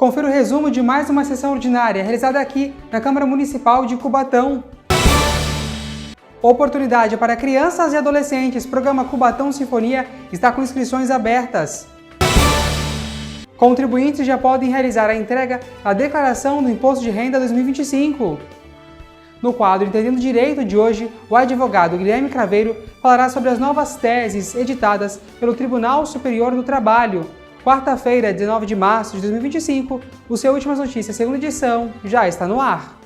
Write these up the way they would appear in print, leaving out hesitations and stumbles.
Confira o resumo de mais uma sessão ordinária realizada aqui na Câmara Municipal de Cubatão. Oportunidade para crianças e adolescentes. Programa Cubatão Sinfonia está com inscrições abertas. Contribuintes já podem realizar a entrega da Declaração do Imposto de Renda 2025. No quadro Entendendo Direito de hoje, o advogado Guilherme Craveiro falará sobre as novas teses editadas pelo Tribunal Superior do Trabalho. Quarta-feira, 19 de março de 2025, o seu Últimas Notícias, segunda edição, já está no ar.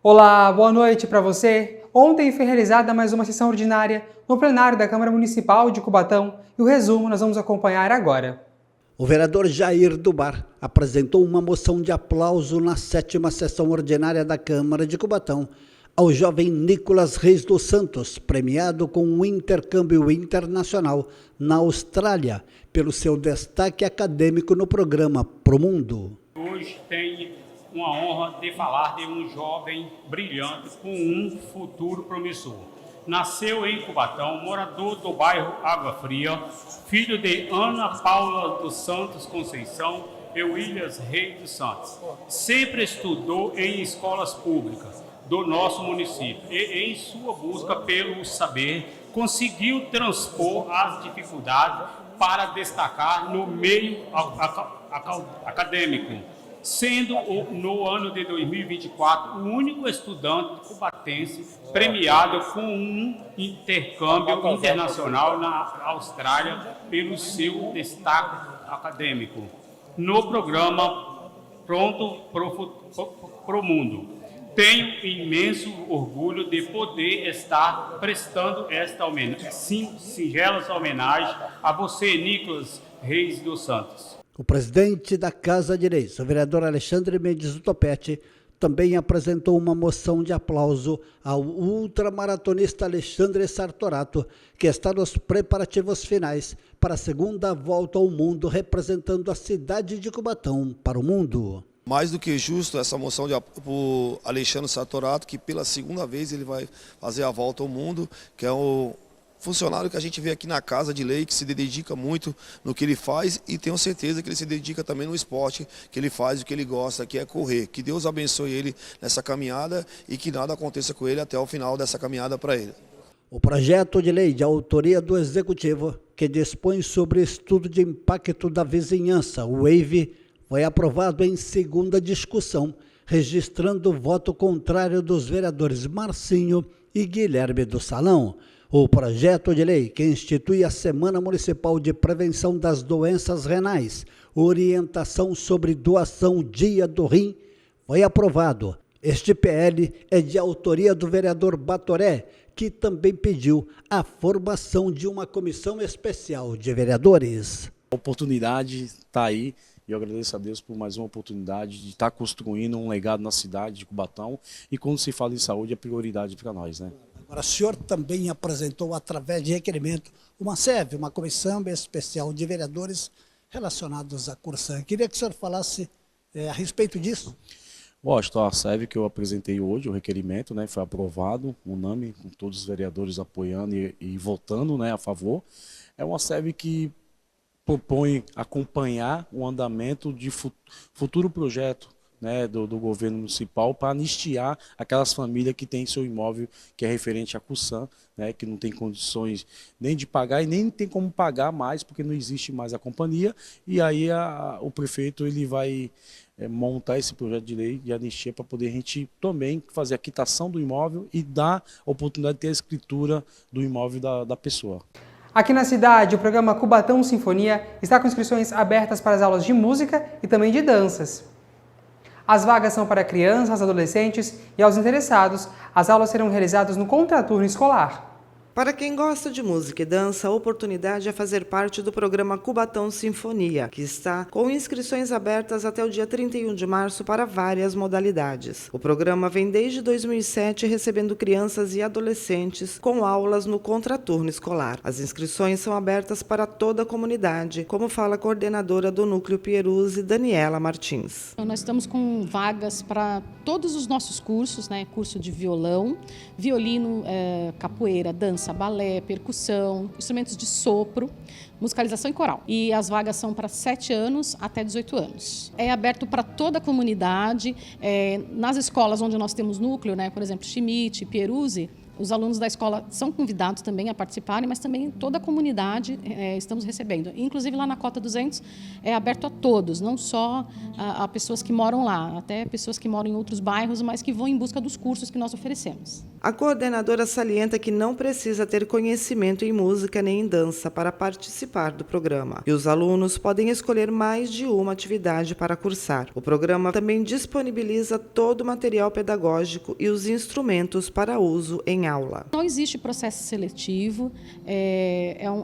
Olá, boa noite para você. Ontem foi realizada mais uma sessão ordinária no plenário da Câmara Municipal de Cubatão e o resumo nós vamos acompanhar agora. O vereador Jair do Bar apresentou uma moção de aplauso na 7ª sessão ordinária da Câmara de Cubatão ao jovem Nicolas Reis dos Santos, premiado com um intercâmbio internacional na Austrália pelo seu destaque acadêmico no programa Promundo. Hoje tenho uma honra de falar de um jovem brilhante com um futuro promissor. Nasceu em Cubatão, morador do bairro Água Fria, filho de Ana Paula dos Santos Conceição e Williams Reis dos Santos. Sempre estudou em escolas públicas do nosso município e, em sua busca pelo saber, conseguiu transpor as dificuldades para destacar no meio acadêmico, sendo no ano de 2024 o único estudante cubatense premiado com um intercâmbio internacional na Austrália pelo seu destaque acadêmico no programa Pronto pro Mundo. Tenho imenso orgulho de poder estar prestando esta singela homenagem a você, Nicolas Reis dos Santos. O presidente da Casa de Leis, o vereador Alexandre Mendes do Topete, também apresentou uma moção de aplauso ao ultramaratonista Alexandre Sartorato, que está nos preparativos finais para a segunda volta ao mundo, representando a cidade de Cubatão para o mundo. Mais do que justo essa moção para Alexandre Sartorato, que pela segunda vez ele vai fazer a volta ao mundo, que é o funcionário que a gente vê aqui na Casa de Lei, que se dedica muito no que ele faz e tenho certeza que ele se dedica também no esporte que ele faz, o que ele gosta, que é correr. Que Deus abençoe ele nessa caminhada e que nada aconteça com ele até o final dessa caminhada para ele. O projeto de lei de autoria do Executivo, que dispõe sobre estudo de impacto da vizinhança, o WAVE, foi aprovado em segunda discussão, registrando o voto contrário dos vereadores Marcinho e Guilherme do Salão. O projeto de lei que institui a Semana Municipal de Prevenção das Doenças Renais, orientação sobre doação Dia do Rim, foi aprovado. Este PL é de autoria do vereador Batoré, que também pediu a formação de uma comissão especial de vereadores. A oportunidade está aí e eu agradeço a Deus por mais uma oportunidade de estar construindo um legado na cidade de Cubatão e quando se fala em saúde é prioridade para nós, né? Agora, o senhor também apresentou, através de requerimento, uma SEV, uma comissão especial de vereadores relacionados à Cursan. Queria que o senhor falasse a respeito disso. Lógico, a SEV que eu apresentei hoje, o requerimento, né, foi aprovado, unânime, com todos os vereadores apoiando e votando, né, a favor. É uma SEV que propõe acompanhar o andamento de futuro projeto, né, do governo municipal para anistiar aquelas famílias que têm seu imóvel que é referente à Cursan, né, que não tem condições nem de pagar e nem tem como pagar mais porque não existe mais a companhia e aí o prefeito ele vai montar esse projeto de lei de anistia para poder a gente também fazer a quitação do imóvel e dar a oportunidade de ter a escritura do imóvel da pessoa. Aqui na cidade, o programa Cubatão Sinfonia está com inscrições abertas para as aulas de música e também de danças. As vagas são para crianças, adolescentes e aos interessados. As aulas serão realizadas no contraturno escolar. Para quem gosta de música e dança, a oportunidade é fazer parte do programa Cubatão Sinfonia, que está com inscrições abertas até o dia 31 de março para várias modalidades. O programa vem desde 2007 recebendo crianças e adolescentes com aulas no contraturno escolar. As inscrições são abertas para toda a comunidade, como fala a coordenadora do Núcleo Pieruzzi, Daniela Martins. Nós estamos com vagas para todos os nossos cursos, né? Curso de violão, violino, capoeira, dança, balé, percussão, instrumentos de sopro, musicalização e coral. E as vagas são para 7 anos até 18 anos. É aberto para toda a comunidade. Nas escolas onde nós temos núcleo, né? Por exemplo, Schmidt, Pieruzzi, os alunos da escola são convidados também a participarem, mas também toda a comunidade estamos recebendo. Inclusive lá na Cota 200 é aberto a todos, não só a pessoas que moram lá, até pessoas que moram em outros bairros, mas que vão em busca dos cursos que nós oferecemos. A coordenadora salienta que não precisa ter conhecimento em música nem em dança para participar do programa. E os alunos podem escolher mais de uma atividade para cursar. O programa também disponibiliza todo o material pedagógico e os instrumentos para uso em aula. Não existe processo seletivo,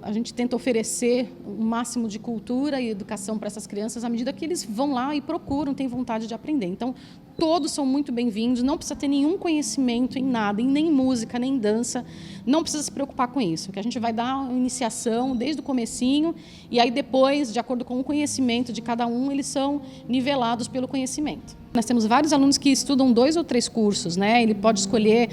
a gente tenta oferecer o máximo de cultura e educação para essas crianças à medida que eles vão lá e procuram, têm vontade de aprender. Então, todos são muito bem-vindos, não precisa ter nenhum conhecimento em nada, nem música, nem dança, não precisa se preocupar com isso, que a gente vai dar uma iniciação desde o comecinho e aí depois, de acordo com o conhecimento de cada um, eles são nivelados pelo conhecimento. Nós temos vários alunos que estudam 2 ou 3 cursos, né? Ele pode escolher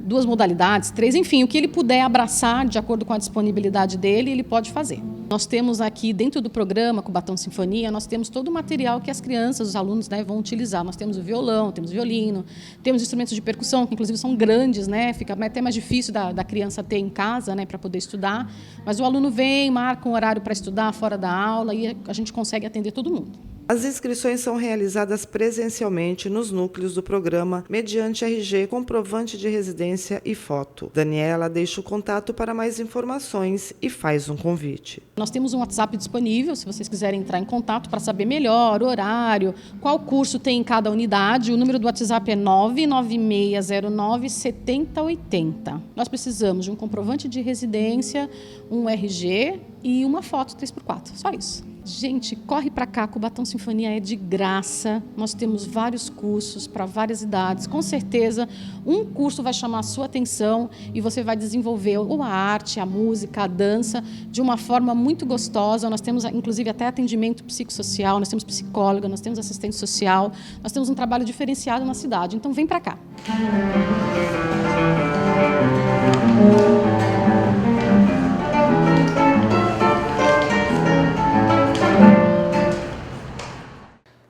2 modalidades, 3, enfim, o que ele puder abraçar de acordo com a disponibilidade dele, ele pode fazer. Nós temos aqui dentro do programa Cubatão Sinfonia, nós temos todo o material que as crianças, os alunos, né, vão utilizar. Nós temos o violão, temos o violino, temos instrumentos de percussão, que inclusive são grandes, né? Fica até mais difícil da criança ter em casa, né, para poder estudar. Mas o aluno vem, marca um horário para estudar fora da aula e a gente consegue atender todo mundo. As inscrições são realizadas presencialmente nos núcleos do programa, mediante RG, comprovante de residência e foto. Daniela deixa o contato para mais informações e faz um convite. Nós temos um WhatsApp disponível, se vocês quiserem entrar em contato para saber melhor o horário, qual curso tem em cada unidade. O número do WhatsApp é 99609-7080. Nós precisamos de um comprovante de residência, um RG e uma foto 3x4, só isso. Gente, corre para cá, Cubatão Sinfonia é de graça, nós temos vários cursos para várias idades, com certeza um curso vai chamar a sua atenção e você vai desenvolver ou a arte, a música, a dança de uma forma muito gostosa. Nós temos inclusive até atendimento psicossocial, nós temos psicóloga, nós temos assistente social, nós temos um trabalho diferenciado na cidade, então vem para cá.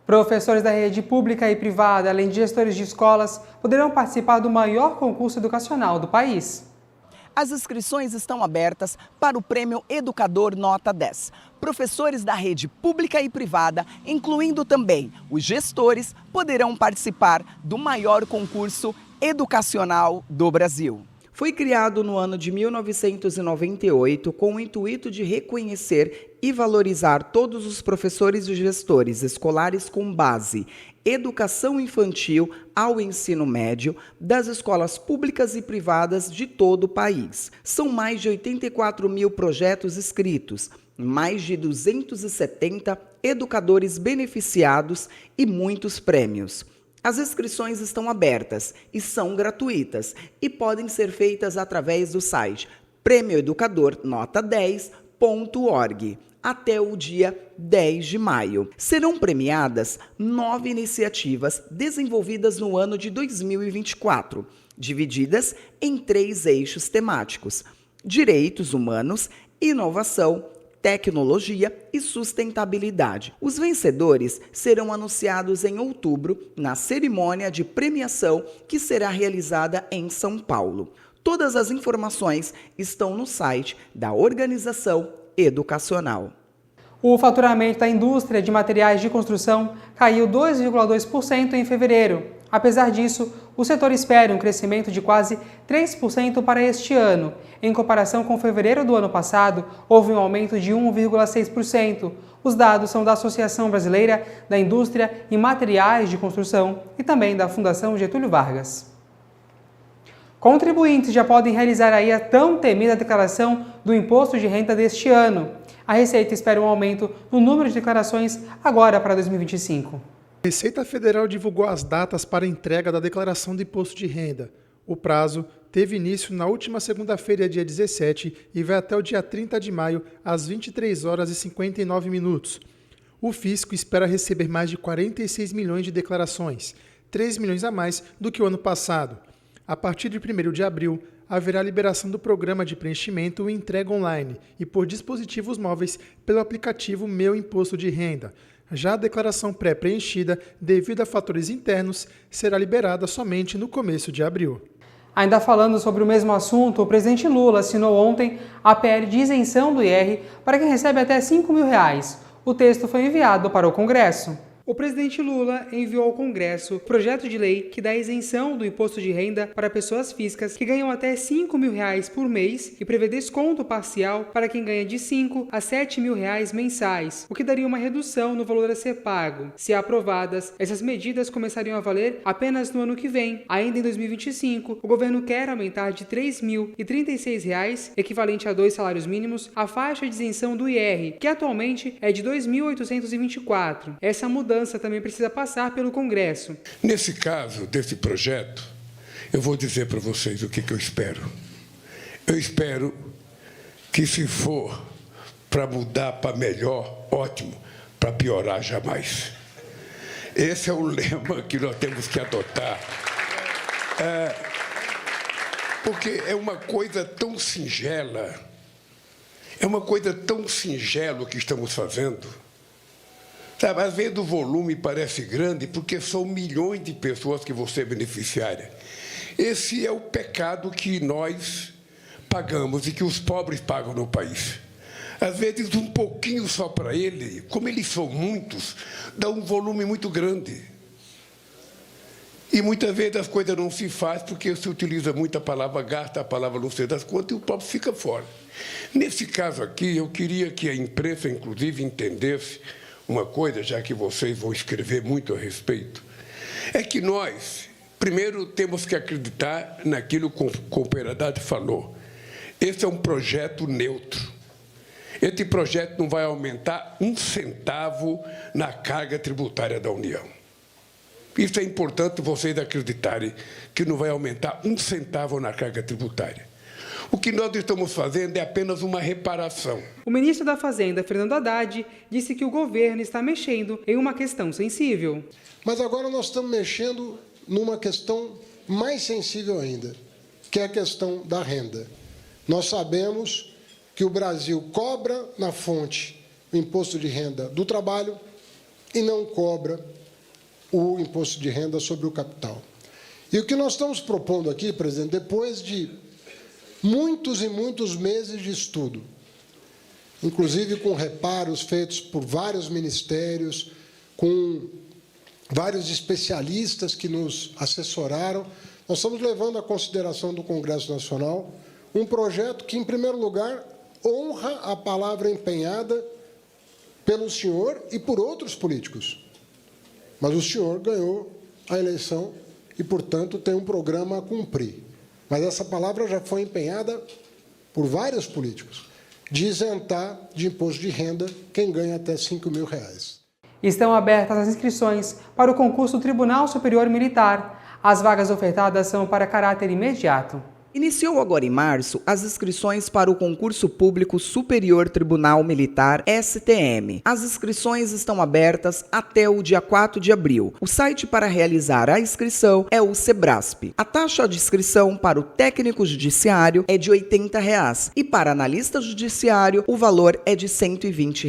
Professores da rede pública e privada, além de gestores de escolas, poderão participar do maior concurso educacional do país. As inscrições estão abertas para o Prêmio Educador Nota 10. Professores da rede pública e privada, incluindo também os gestores, poderão participar do maior concurso educacional do Brasil. Foi criado no ano de 1998 com o intuito de reconhecer e valorizar todos os professores e gestores escolares com base educação infantil ao ensino médio das escolas públicas e privadas de todo o país. São mais de 84 mil projetos inscritos, mais de 270 educadores beneficiados e muitos prêmios. As inscrições estão abertas e são gratuitas e podem ser feitas através do site premioeducadornota10.org até o dia 10 de maio. Serão premiadas 9 iniciativas desenvolvidas no ano de 2024, divididas em 3 eixos temáticos: direitos humanos, inovação, tecnologia e sustentabilidade. Os vencedores serão anunciados em outubro na cerimônia de premiação que será realizada em São Paulo. Todas as informações estão no site da organização educacional. O faturamento da indústria de materiais de construção caiu 2,2% em fevereiro. Apesar disso, o setor espera um crescimento de quase 3% para este ano. Em comparação com fevereiro do ano passado, houve um aumento de 1,6%. Os dados são da Associação Brasileira da Indústria e Materiais de Construção e também da Fundação Getúlio Vargas. Contribuintes já podem realizar aí a tão temida declaração do imposto de renda deste ano. A Receita espera um aumento no número de declarações agora para 2025. A Receita Federal divulgou as datas para a entrega da declaração do imposto de renda. O prazo teve início na última segunda-feira, dia 17, e vai até o dia 30 de maio, às 23 horas e 59 minutos. O fisco espera receber mais de 46 milhões de declarações, 3 milhões a mais do que o ano passado. A partir de 1º de abril, haverá liberação do programa de preenchimento e entrega online e por dispositivos móveis pelo aplicativo Meu Imposto de Renda. Já a declaração pré-preenchida, devido a fatores internos, será liberada somente no começo de abril. Ainda falando sobre o mesmo assunto, o presidente Lula assinou ontem a PL de isenção do IR para quem recebe até R$ 5.000. O texto foi enviado para o Congresso. O presidente Lula enviou ao Congresso projeto de lei que dá isenção do imposto de renda para pessoas físicas que ganham até R$ 5.000 por mês e prevê desconto parcial para quem ganha de R$ 5.000 a R$ 7.000 mensais, o que daria uma redução no valor a ser pago. Se aprovadas, essas medidas começariam a valer apenas no ano que vem. Ainda em 2025, o governo quer aumentar de R$ 3.036, equivalente a 2 salários mínimos, a faixa de isenção do IR, que atualmente é de R$ 2.824. Essa mudança também precisa passar pelo Congresso. Nesse caso desse projeto, eu vou dizer para vocês o que eu espero. Eu espero que, se for para mudar para melhor, ótimo, para piorar, jamais. Esse é o lema que nós temos que adotar. Porque é uma coisa tão singela, o que estamos fazendo. Sabe, às vezes o volume parece grande porque são milhões de pessoas que vão ser beneficiárias. Esse é o pecado que nós pagamos e que os pobres pagam no país. Às vezes um pouquinho só para ele, como eles são muitos, dá um volume muito grande. E muitas vezes as coisas não se fazem porque se utiliza muita palavra, gasta a palavra não sei das quantas e o pobre fica fora. Nesse caso aqui, eu queria que a imprensa, inclusive, entendesse uma coisa, já que vocês vão escrever muito a respeito, é que nós, primeiro, temos que acreditar naquilo que o Comperadade falou. Esse é um projeto neutro. Esse projeto não vai aumentar um centavo na carga tributária da União. Isso é importante vocês acreditarem, que não vai aumentar um centavo na carga tributária. O que nós estamos fazendo é apenas uma reparação. O ministro da Fazenda, Fernando Haddad, disse que o governo está mexendo em uma questão sensível. Mas agora nós estamos mexendo numa questão mais sensível ainda, que é a questão da renda. Nós sabemos que o Brasil cobra na fonte o imposto de renda do trabalho e não cobra o imposto de renda sobre o capital. E o que nós estamos propondo aqui, presidente, depois de muitos e muitos meses de estudo, inclusive com reparos feitos por vários ministérios, com vários especialistas que nos assessoraram, nós estamos levando à consideração do Congresso Nacional um projeto que, em primeiro lugar, honra a palavra empenhada pelo senhor e por outros políticos. Mas o senhor ganhou a eleição e, portanto, tem um programa a cumprir. Mas essa palavra já foi empenhada por vários políticos, de isentar de imposto de renda quem ganha até R$ 5.000. Estão abertas as inscrições para o concurso do Tribunal Superior Militar. As vagas ofertadas são para caráter imediato. Iniciou agora em março as inscrições para o Concurso Público Superior Tribunal Militar STM. As inscrições estão abertas até o dia 4 de abril. O site para realizar a inscrição é o Sebrasp. A taxa de inscrição para o técnico judiciário é de R$ 80 e para analista judiciário o valor é de R$ 120.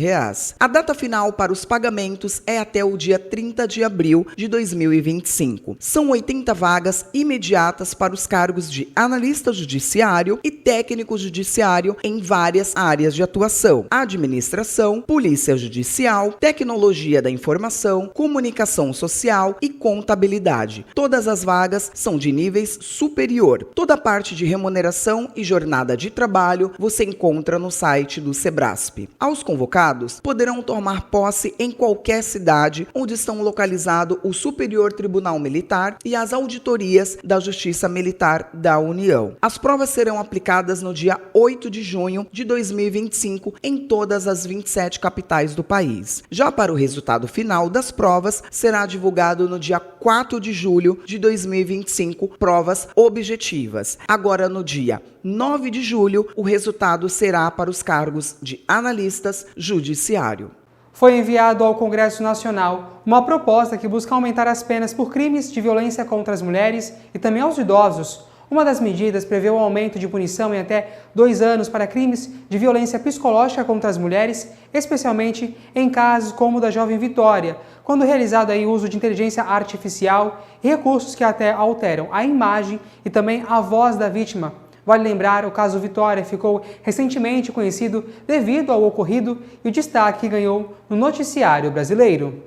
A data final para os pagamentos é até o dia 30 de abril de 2025. São 80 vagas imediatas para os cargos de analista analista judiciário e técnico judiciário em várias áreas de atuação: administração, polícia judicial, tecnologia da informação, comunicação social e contabilidade. Todas as vagas são de níveis superior. Toda a parte de remuneração e jornada de trabalho você encontra no site do Sebrasp. Aos convocados poderão tomar posse em qualquer cidade onde estão localizados o Superior Tribunal Militar e as auditorias da Justiça Militar da União. As provas serão aplicadas no dia 8 de junho de 2025 em todas as 27 capitais do país. Já para o resultado final das provas, será divulgado no dia 4 de julho de 2025, provas objetivas. Agora, no dia 9 de julho, o resultado será para os cargos de analistas judiciário. Foi enviado ao Congresso Nacional uma proposta que busca aumentar as penas por crimes de violência contra as mulheres e também aos idosos. Uma das medidas prevê o aumento de punição em até 2 anos para crimes de violência psicológica contra as mulheres, especialmente em casos como o da jovem Vitória, quando realizado aí o uso de inteligência artificial e recursos que até alteram a imagem e também a voz da vítima. Vale lembrar, o caso Vitória ficou recentemente conhecido devido ao ocorrido e o destaque que ganhou no noticiário brasileiro.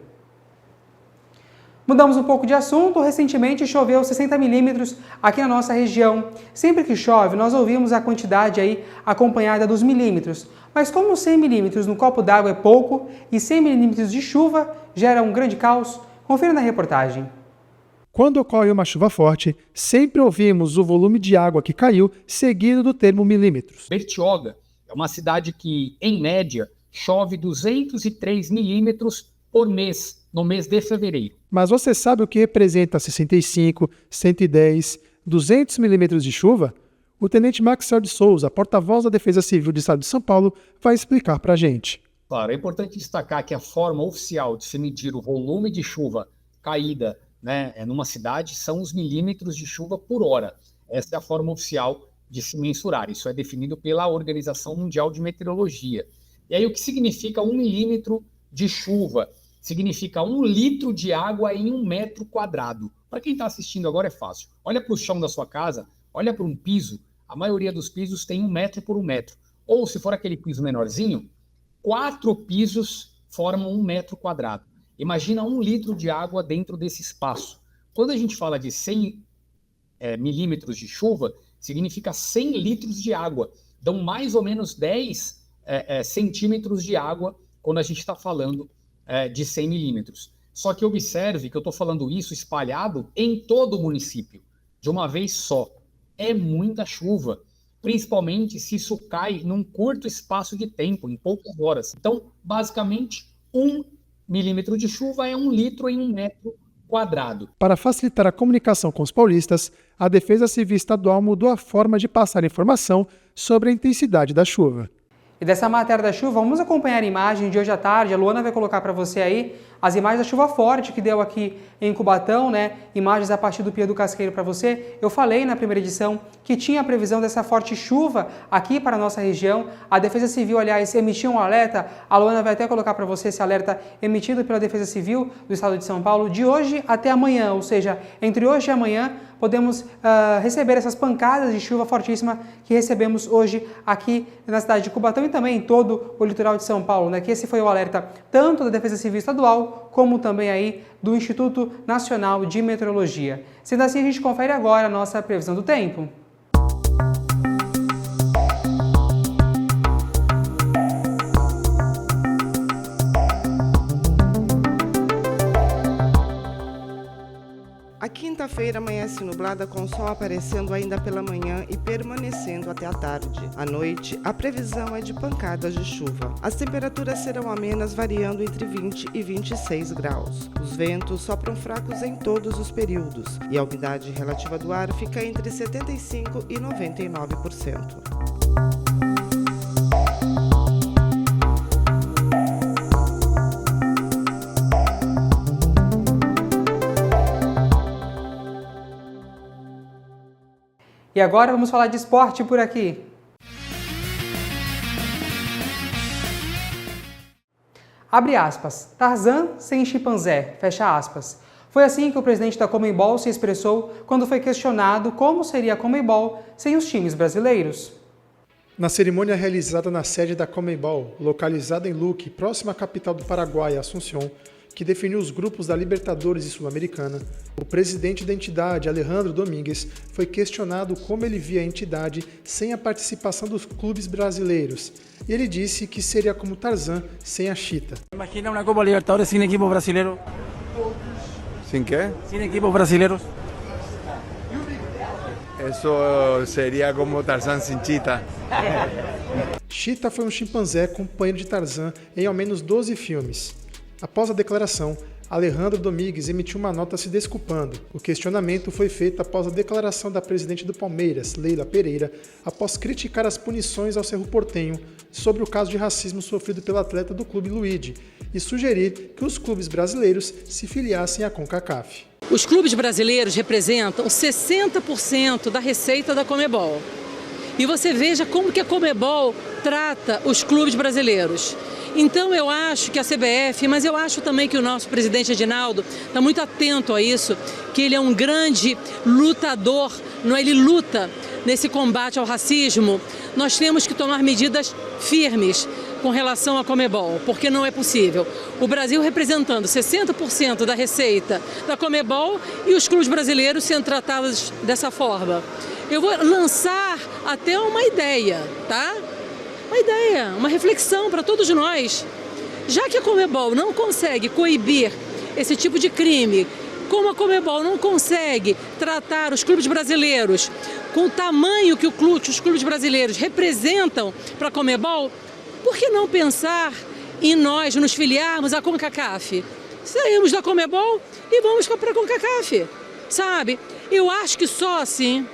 Mudamos um pouco de assunto. Recentemente choveu 60 milímetros aqui na nossa região. Sempre que chove, nós ouvimos a quantidade aí acompanhada dos milímetros. Mas como 100 milímetros no copo d'água é pouco e 100 milímetros de chuva gera um grande caos, confira na reportagem. Quando ocorre uma chuva forte, sempre ouvimos o volume de água que caiu, seguido do termo milímetros. Bertioga é uma cidade que, em média, chove 203 milímetros por mês, no mês de fevereiro. Mas você sabe o que representa 65, 110, 200 milímetros de chuva? O tenente Maxwell de Souza, porta-voz da Defesa Civil do Estado de São Paulo, vai explicar para a gente. Claro, é importante destacar que a forma oficial de se medir o volume de chuva caída, numa cidade são os milímetros de chuva por hora. Essa é a forma oficial de se mensurar. Isso é definido pela Organização Mundial de Meteorologia. E aí o que significa 1 milímetro de chuva? Significa 1 litro de água em 1 metro quadrado. Para quem está assistindo agora é fácil. Olha para o chão da sua casa, olha para um piso. A maioria dos pisos tem 1 metro por 1 metro. Ou se for aquele piso menorzinho, 4 pisos formam 1 metro quadrado. Imagina 1 litro de água dentro desse espaço. Quando a gente fala de 100 milímetros de chuva, significa 100 litros de água. Dão mais ou menos 10 centímetros de água quando a gente está falando de 100 milímetros. Só que observe que eu estou falando isso espalhado em todo o município, de uma vez só. É muita chuva, principalmente se isso cai num curto espaço de tempo, em poucas horas. Então, basicamente, 1 milímetro de chuva é 1 litro em 1 metro quadrado. Para facilitar a comunicação com os paulistas, a Defesa Civil Estadual mudou a forma de passar informação sobre a intensidade da chuva. E dessa matéria da chuva, vamos acompanhar a imagem de hoje à tarde. A Luana vai colocar para você aí as imagens da chuva forte que deu aqui em Cubatão, Imagens a partir do Pia do Casqueiro para você. Eu falei na primeira edição que tinha a previsão dessa forte chuva aqui para a nossa região. A Defesa Civil, aliás, emitiu um alerta. A Luana vai até colocar para você esse alerta emitido pela Defesa Civil do Estado de São Paulo de hoje até amanhã, ou seja, entre hoje e amanhã podemos receber essas pancadas de chuva fortíssima que recebemos hoje aqui na cidade de Cubatão e também em todo o litoral de São Paulo, Que esse foi o alerta tanto da Defesa Civil Estadual como também aí do Instituto Nacional de Meteorologia. Sendo assim, a gente confere agora a nossa previsão do tempo. A quinta-feira amanhece nublada com o sol aparecendo ainda pela manhã e permanecendo até a tarde. À noite, a previsão é de pancadas de chuva. As temperaturas serão amenas, variando entre 20 e 26 graus. Os ventos sopram fracos em todos os períodos e a umidade relativa do ar fica entre 75% e 99%. E agora vamos falar de esporte por aqui. Abre aspas. Tarzan sem chimpanzé, fecha aspas. Foi assim que o presidente da Conmebol se expressou quando foi questionado como seria a Conmebol sem os times brasileiros. Na cerimônia realizada na sede da Conmebol, localizada em Luque, próxima à capital do Paraguai, Assunción, que definiu os grupos da Libertadores e Sul-Americana, o presidente da entidade, Alejandro Domingues, foi questionado como ele via a entidade sem a participação dos clubes brasileiros. E ele disse que seria como Tarzan sem a Chita. Imagina uma Copa Libertadores sem equipo brasileiro? Sem quê? Sem equipos brasileiros. Isso seria como Tarzan sem Chita. Chita foi um chimpanzé companheiro de Tarzan em ao menos 12 filmes. Após a declaração, Alejandro Domingues emitiu uma nota se desculpando. O questionamento foi feito após a declaração da presidente do Palmeiras, Leila Pereira, após criticar as punições ao Cerro Porteño sobre o caso de racismo sofrido pelo atleta do clube Luigi e sugerir que os clubes brasileiros se filiassem à CONCACAF. Os clubes brasileiros representam 60% da receita da Conmebol. E você veja como que a Conmebol trata os clubes brasileiros. Então eu acho que a CBF, mas eu acho também que o nosso presidente Edinaldo está muito atento a isso, que ele é um grande lutador, ele luta nesse combate ao racismo. Nós temos que tomar medidas firmes com relação à Conmebol, porque não é possível. O Brasil representando 60% da receita da Conmebol e os clubes brasileiros sendo tratados dessa forma. Eu vou lançar até uma ideia, tá? Uma ideia, uma reflexão para todos nós. Já que a Conmebol não consegue coibir esse tipo de crime, como a Conmebol não consegue tratar os clubes brasileiros com o tamanho que os clubes brasileiros representam para a Conmebol, por que não pensar em nós nos filiarmos à CONCACAF? Saímos da Conmebol e vamos para a CONCACAF, sabe? Eu acho que só assim,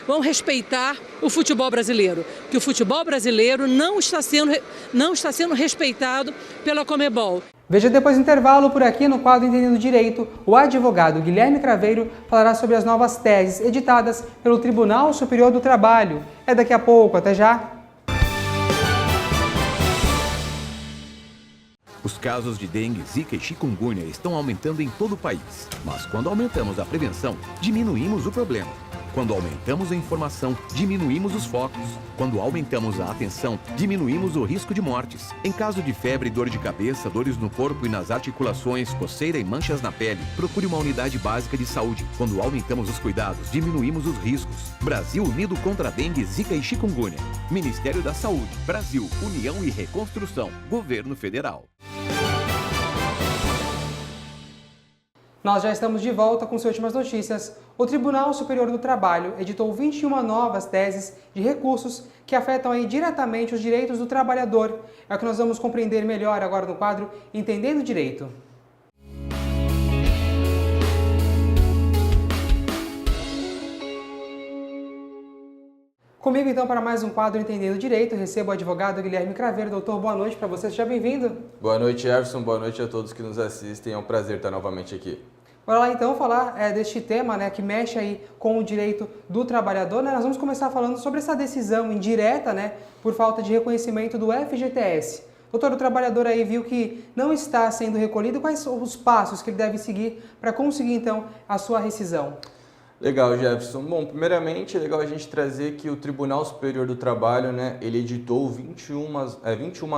vão respeitar o futebol brasileiro, que o futebol brasileiro não está sendo respeitado pela Conmebol. Veja depois do intervalo por aqui no quadro Entendendo Direito, o advogado Guilherme Craveiro falará sobre as novas teses editadas pelo Tribunal Superior do Trabalho. É daqui a pouco, até já! Os casos de dengue, zika e chikungunya estão aumentando em todo o país. Mas quando aumentamos a prevenção, diminuímos o problema. Quando aumentamos a informação, diminuímos os focos. Quando aumentamos a atenção, diminuímos o risco de mortes. Em caso de febre, dor de cabeça, dores no corpo e nas articulações, coceira e manchas na pele, procure uma unidade básica de saúde. Quando aumentamos os cuidados, diminuímos os riscos. Brasil unido contra a dengue, zika e chikungunya. Ministério da Saúde, Brasil, União e Reconstrução, Governo Federal. Nós já estamos de volta com as últimas notícias. O Tribunal Superior do Trabalho editou 21 novas teses de recursos que afetam diretamente os direitos do trabalhador. É o que nós vamos compreender melhor agora no quadro Entendendo Direito. Comigo então para mais um quadro Entendendo Direito, recebo o advogado Guilherme Craveiro. Doutor, boa noite para você, seja bem-vindo. Boa noite, Jefferson, boa noite a todos que nos assistem, é um prazer estar novamente aqui. Bora lá então falar deste tema que mexe aí com o direito do trabalhador. Nós vamos começar falando sobre essa decisão indireta, por falta de reconhecimento do FGTS. Doutor, o trabalhador aí viu que não está sendo recolhido, quais são os passos que ele deve seguir para conseguir então a sua rescisão? Legal, Jefferson. Bom, primeiramente é legal a gente trazer que o Tribunal Superior do Trabalho, ele editou 21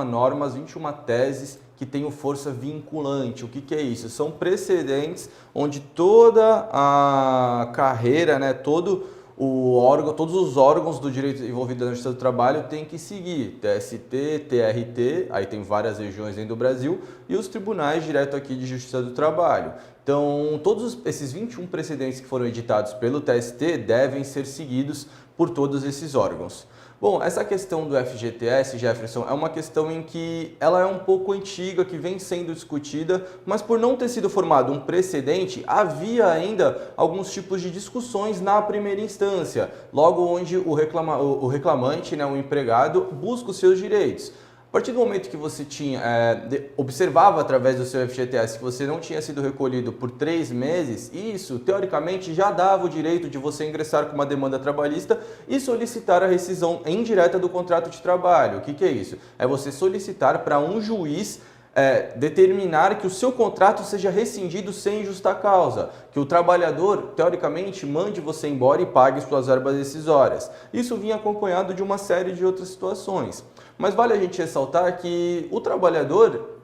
normas, 21 teses que tenham força vinculante. O que é isso? São precedentes onde toda a carreira, todos os órgãos do direito envolvido na Justiça do Trabalho têm que seguir. TST, TRT, aí tem várias regiões dentro do Brasil, e os tribunais direto aqui de Justiça do Trabalho. Então, todos esses 21 precedentes que foram editados pelo TST devem ser seguidos por todos esses órgãos. Bom, essa questão do FGTS, Jefferson, é uma questão em que ela é um pouco antiga, que vem sendo discutida, mas por não ter sido formado um precedente, havia ainda alguns tipos de discussões na primeira instância, logo onde o reclamante, o empregado, busca os seus direitos. A partir do momento que você observava através do seu FGTS que você não tinha sido recolhido por 3 meses, isso, teoricamente, já dava o direito de você ingressar com uma demanda trabalhista e solicitar a rescisão indireta do contrato de trabalho. O que é isso? É você solicitar para um juiz determinar que o seu contrato seja rescindido sem justa causa, que o trabalhador, teoricamente, mande você embora e pague suas verbas rescisórias. Isso vinha acompanhado de uma série de outras situações. Mas vale a gente ressaltar que o trabalhador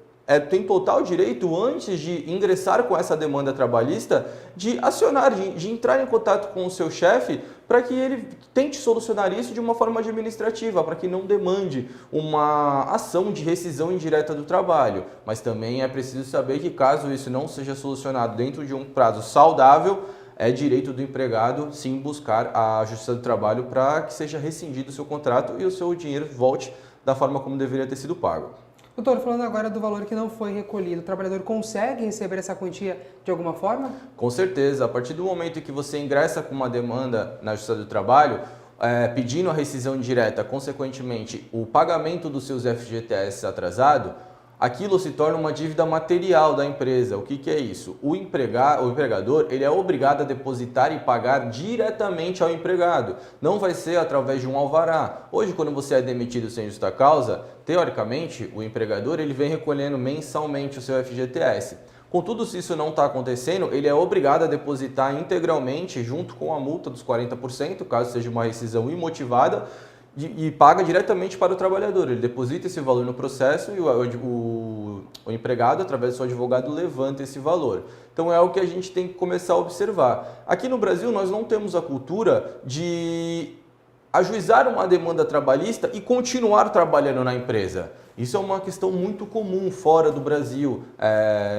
tem total direito, antes de ingressar com essa demanda trabalhista, de acionar, de entrar em contato com o seu chefe para que ele tente solucionar isso de uma forma administrativa, para que não demande uma ação de rescisão indireta do trabalho. Mas também é preciso saber que, caso isso não seja solucionado dentro de um prazo saudável, é direito do empregado, sim, buscar a Justiça do Trabalho para que seja rescindido o seu contrato e o seu dinheiro volte da forma como deveria ter sido pago. Doutor, falando agora do valor que não foi recolhido, o trabalhador consegue receber essa quantia de alguma forma? Com certeza. A partir do momento em que você ingressa com uma demanda na Justiça do Trabalho, pedindo a rescisão indireta, consequentemente, o pagamento dos seus FGTS atrasado, aquilo se torna uma dívida material da empresa. O que é isso? O empregador ele é obrigado a depositar e pagar diretamente ao empregado. Não vai ser através de um alvará. Hoje, quando você é demitido sem justa causa, teoricamente, o empregador ele vem recolhendo mensalmente o seu FGTS. Contudo, se isso não está acontecendo, ele é obrigado a depositar integralmente, junto com a multa dos 40%, caso seja uma rescisão imotivada, e paga diretamente para o trabalhador. Ele deposita esse valor no processo e o empregado, através do seu advogado, levanta esse valor. Então é algo que a gente tem que começar a observar. Aqui no Brasil nós não temos a cultura de ajuizar uma demanda trabalhista e continuar trabalhando na empresa. Isso é uma questão muito comum fora do Brasil,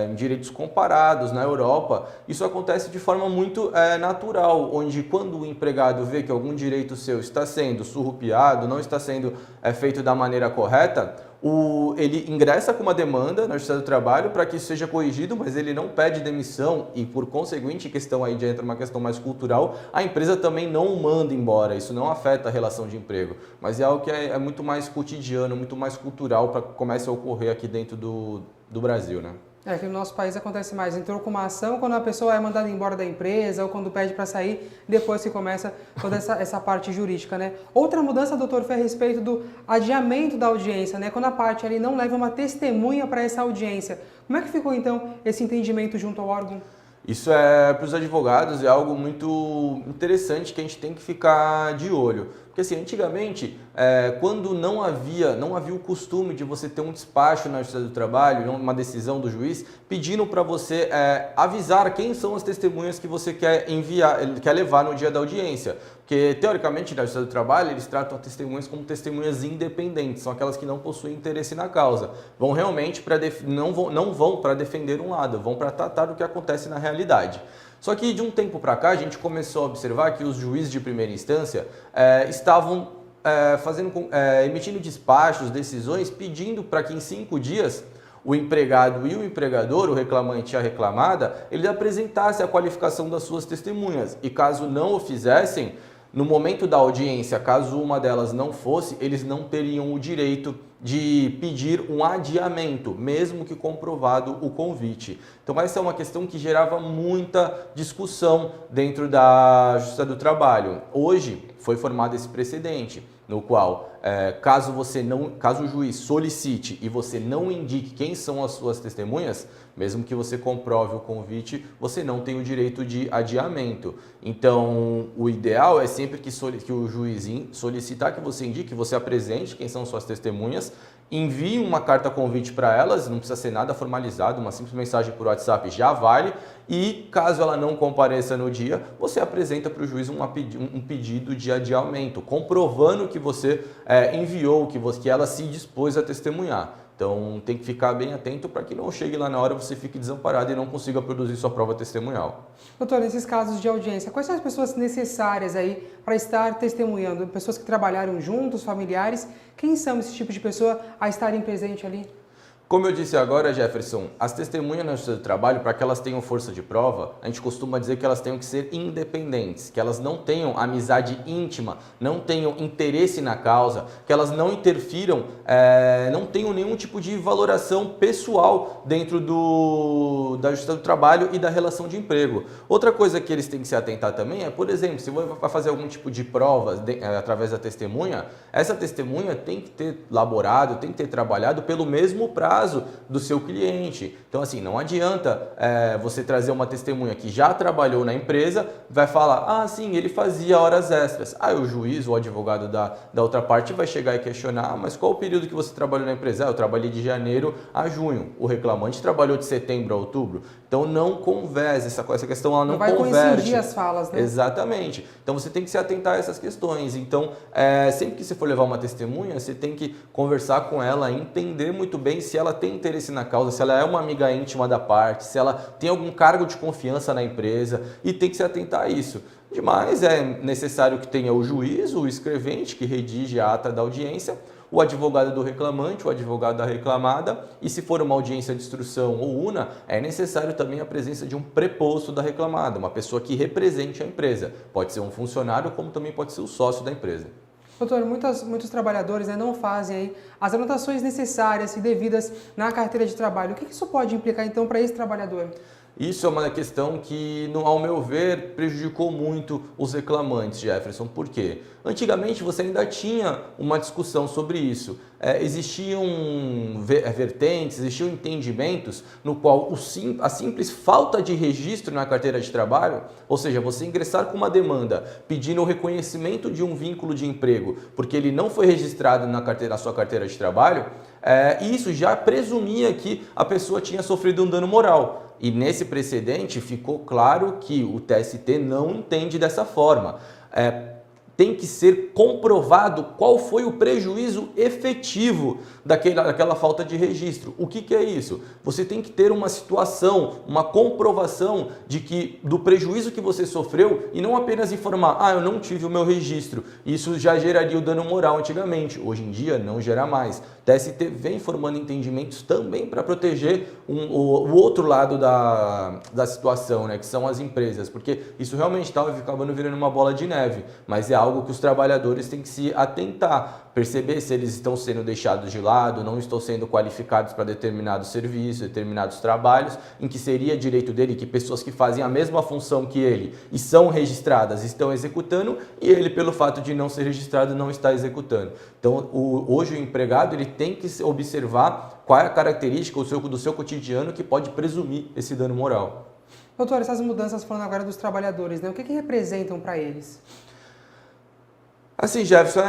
em direitos comparados, na Europa. Isso acontece de forma muito natural, onde quando o empregado vê que algum direito seu está sendo surrupiado, não está sendo feito da maneira correta, ele ingressa com uma demanda na Justiça do Trabalho para que isso seja corrigido, mas ele não pede demissão e, por conseguinte, questão aí entra uma questão mais cultural, a empresa também não o manda embora. Isso não afeta a relação de emprego, mas é algo que é muito mais cotidiano, muito mais cultural para que comece a ocorrer aqui dentro do Brasil, né? Que no nosso país acontece mais. Entrou com uma ação quando a pessoa é mandada embora da empresa ou quando pede para sair, depois que começa toda essa parte jurídica, né? Outra mudança, doutor, foi a respeito do adiamento da audiência, né? Quando a parte ali não leva uma testemunha para essa audiência. Como é que ficou, então, esse entendimento junto ao órgão? Isso para os advogados é algo muito interessante que a gente tem que ficar de olho. Porque assim, antigamente, quando não havia o costume de você ter um despacho na Justiça do Trabalho, uma decisão do juiz, pedindo para você avisar quem são as testemunhas que você quer quer levar no dia da audiência. Porque, teoricamente, na Justiça do Trabalho, eles tratam testemunhas como testemunhas independentes, são aquelas que não possuem interesse na causa. Vão realmente não vão para defender um lado, vão para tratar do que acontece na realidade. Só que de um tempo para cá a gente começou a observar que os juízes de primeira instância estavam emitindo despachos, decisões, pedindo para que em 5 dias o empregado e o empregador, o reclamante e a reclamada, ele apresentasse a qualificação das suas testemunhas. E caso não o fizessem, no momento da audiência, caso uma delas não fosse, eles não teriam o direito de pedir um adiamento, mesmo que comprovado o convite. Então essa é uma questão que gerava muita discussão dentro da Justiça do Trabalho. Hoje foi formado esse precedente, no qual, caso o juiz solicite e você não indique quem são as suas testemunhas, mesmo que você comprove o convite, você não tem o direito de adiamento. Então, o ideal é sempre que o juiz solicitar que você indique, que você apresente quem são suas testemunhas, envie uma carta convite para elas, não precisa ser nada formalizado, uma simples mensagem por WhatsApp já vale, e caso ela não compareça no dia, você apresenta para o juiz um pedido de adiamento, comprovando que você enviou, que ela se dispôs a testemunhar. Então tem que ficar bem atento para que não chegue lá na hora você fique desamparado e não consiga produzir sua prova testemunhal. Doutor, nesses casos de audiência, quais são as pessoas necessárias aí para estar testemunhando? Pessoas que trabalharam juntos, familiares? Quem são esse tipo de pessoa a estarem presentes ali? Como eu disse agora, Jefferson, as testemunhas na Justiça do Trabalho, para que elas tenham força de prova, a gente costuma dizer que elas tenham que ser independentes, que elas não tenham amizade íntima, não tenham interesse na causa, que elas não interfiram, não tenham nenhum tipo de valoração pessoal dentro da Justiça do Trabalho e da relação de emprego. Outra coisa que eles têm que se atentar também é, por exemplo, se vai fazer algum tipo de prova através da testemunha, essa testemunha tem que ter laborado, tem que ter trabalhado pelo mesmo prazo caso do seu cliente. Então, assim, não adianta você trazer uma testemunha que já trabalhou na empresa, vai falar, ah, sim, ele fazia horas extras. Aí o juiz, o advogado da outra parte vai chegar e questionar, mas qual o período que você trabalhou na empresa? Eu trabalhei de janeiro a junho. O reclamante trabalhou de setembro a outubro. Então, não converse, essa questão ela não converte. Vai coincidir as falas, né? Exatamente. Então, você tem que se atentar a essas questões. Então, sempre que você for levar uma testemunha, você tem que conversar com ela, entender muito bem se ela tem interesse na causa, se ela é uma amiga íntima da parte, se ela tem algum cargo de confiança na empresa, e tem que se atentar a isso. Demais, é necessário que tenha o juiz, o escrevente, que redige a ata da audiência, o advogado do reclamante, o advogado da reclamada, e se for uma audiência de instrução ou una, é necessário também a presença de um preposto da reclamada, uma pessoa que represente a empresa. Pode ser um funcionário, como também pode ser o sócio da empresa. Doutor, muitos trabalhadores, né, não fazem aí as anotações necessárias e devidas na carteira de trabalho. O que isso pode implicar, então, para esse trabalhador? Isso é uma questão que, ao meu ver, prejudicou muito os reclamantes, Jefferson. Por quê? Antigamente você ainda tinha uma discussão sobre isso. Existiam vertentes, existiam entendimentos no qual a simples falta de registro na carteira de trabalho, ou seja, você ingressar com uma demanda pedindo o reconhecimento de um vínculo de emprego, porque ele não foi registrado na sua carteira de trabalho, isso já presumia que a pessoa tinha sofrido um dano moral. E nesse precedente ficou claro que o TST não entende dessa forma. Tem que ser comprovado qual foi o prejuízo efetivo daquela falta de registro. O que é isso? Você tem que ter uma situação, uma comprovação do prejuízo que você sofreu e não apenas informar, eu não tive o meu registro. Isso já geraria o dano moral antigamente. Hoje em dia não gera mais. O TST vem formando entendimentos também para proteger o outro lado da situação, né, que são as empresas, porque isso realmente estava acabando virando uma bola de neve, mas é algo que os trabalhadores têm que se atentar, perceber se eles estão sendo deixados de lado, não estão sendo qualificados para determinados serviços, determinados trabalhos, em que seria direito dele que pessoas que fazem a mesma função que ele e são registradas estão executando, e ele, pelo fato de não ser registrado, não está executando. Então, hoje o empregado ele tem que observar qual é a característica do seu cotidiano que pode presumir esse dano moral. Doutor, essas mudanças, falando agora dos trabalhadores, né? O que representam para eles? Assim, Jefferson,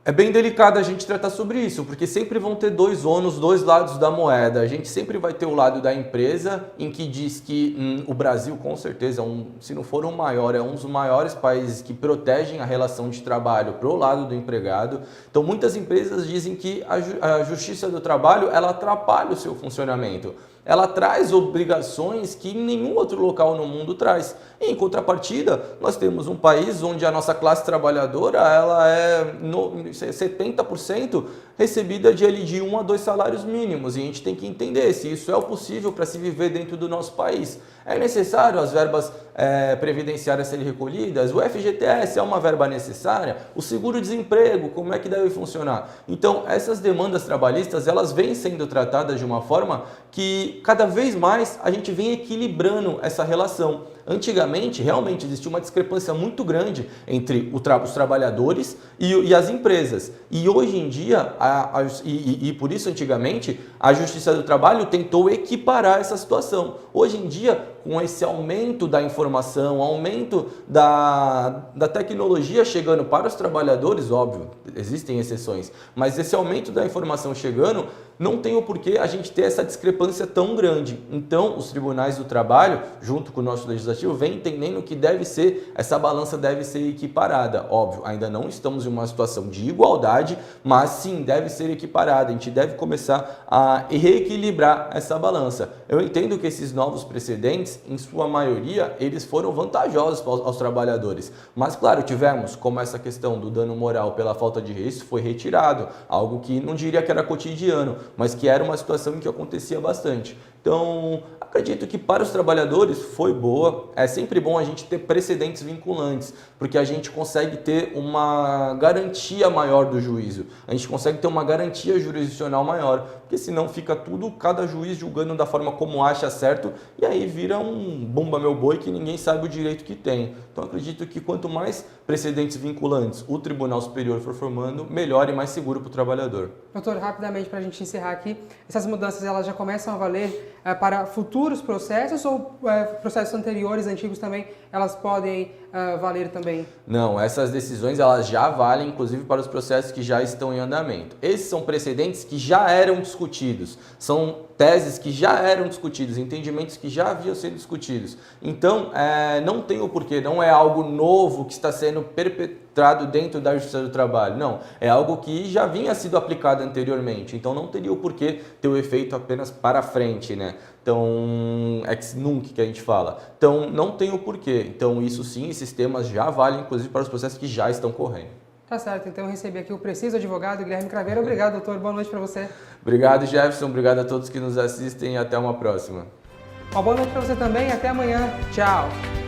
é bem delicado a gente tratar sobre isso, porque sempre vão ter dois ônus, dois lados da moeda. A gente sempre vai ter o lado da empresa, em que diz que o Brasil, com certeza, se não for o maior, é um dos maiores países que protegem a relação de trabalho para o lado do empregado. Então, muitas empresas dizem que a Justiça do Trabalho ela atrapalha o seu funcionamento. Ela traz obrigações que nenhum outro local no mundo traz. E, em contrapartida, nós temos um país onde a nossa classe trabalhadora ela é 70% recebida de 1 a 2 salários mínimos. E a gente tem que entender se isso é possível para se viver dentro do nosso país. É necessário as verbas previdenciárias serem recolhidas? O FGTS é uma verba necessária? O seguro-desemprego, como é que deve funcionar? Então, essas demandas trabalhistas, elas vêm sendo tratadas de uma forma que cada vez mais a gente vem equilibrando essa relação. Antigamente, realmente, existia uma discrepância muito grande entre os trabalhadores e as empresas. E hoje em dia, e por isso antigamente, a Justiça do Trabalho tentou equiparar essa situação. Hoje em dia, com esse aumento da informação, aumento da tecnologia chegando para os trabalhadores, óbvio, existem exceções, mas esse aumento da informação chegando, não tem o porquê a gente ter essa discrepância tão grande. Então, os tribunais do trabalho, junto com o nosso legislativo, vem entendendo que essa balança deve ser equiparada. Óbvio, ainda não estamos em uma situação de igualdade, mas sim, deve ser equiparada. A gente deve começar a reequilibrar essa balança. Eu entendo que esses novos precedentes, em sua maioria, eles foram vantajosos aos trabalhadores. Mas, claro, tivemos como essa questão do dano moral pela falta de registro foi retirado, algo que não diria que era cotidiano, mas que era uma situação em que acontecia bastante. Então, acredito que para os trabalhadores foi boa. É sempre bom a gente ter precedentes vinculantes, porque a gente consegue ter uma garantia maior do juízo. A gente consegue ter uma garantia jurisdicional maior, porque senão fica tudo, cada juiz julgando da forma como acha certo, e aí vira um bumba meu boi que ninguém sabe o direito que tem. Então, acredito que quanto mais precedentes vinculantes o Tribunal Superior for formando, melhor e mais seguro para o trabalhador. Doutor, rapidamente para a gente encerrar aqui, essas mudanças elas já começam a valer para futuros processos ou processos anteriores, antigos também, elas podem valer também? Não, essas decisões elas já valem inclusive para os processos que já estão em andamento. Esses são precedentes que já eram discutidos, são teses que já eram discutidas, entendimentos que já haviam sido discutidos. Então, não tem o porquê, não é algo novo que está sendo perpetrado dentro da Justiça do Trabalho. Não, é algo que já vinha sido aplicado anteriormente. Então, não teria o porquê ter o efeito apenas para frente, né? Então, ex nunc que a gente fala. Então, não tem o porquê. Então, isso sim, esses temas já valem, inclusive, para os processos que já estão correndo. Tá certo, então eu recebi aqui o preciso advogado Guilherme Craveiro. Obrigado, doutor. Boa noite para você. Obrigado, Jefferson. Obrigado a todos que nos assistem e até uma próxima. Uma boa noite para você também. Até amanhã. Tchau.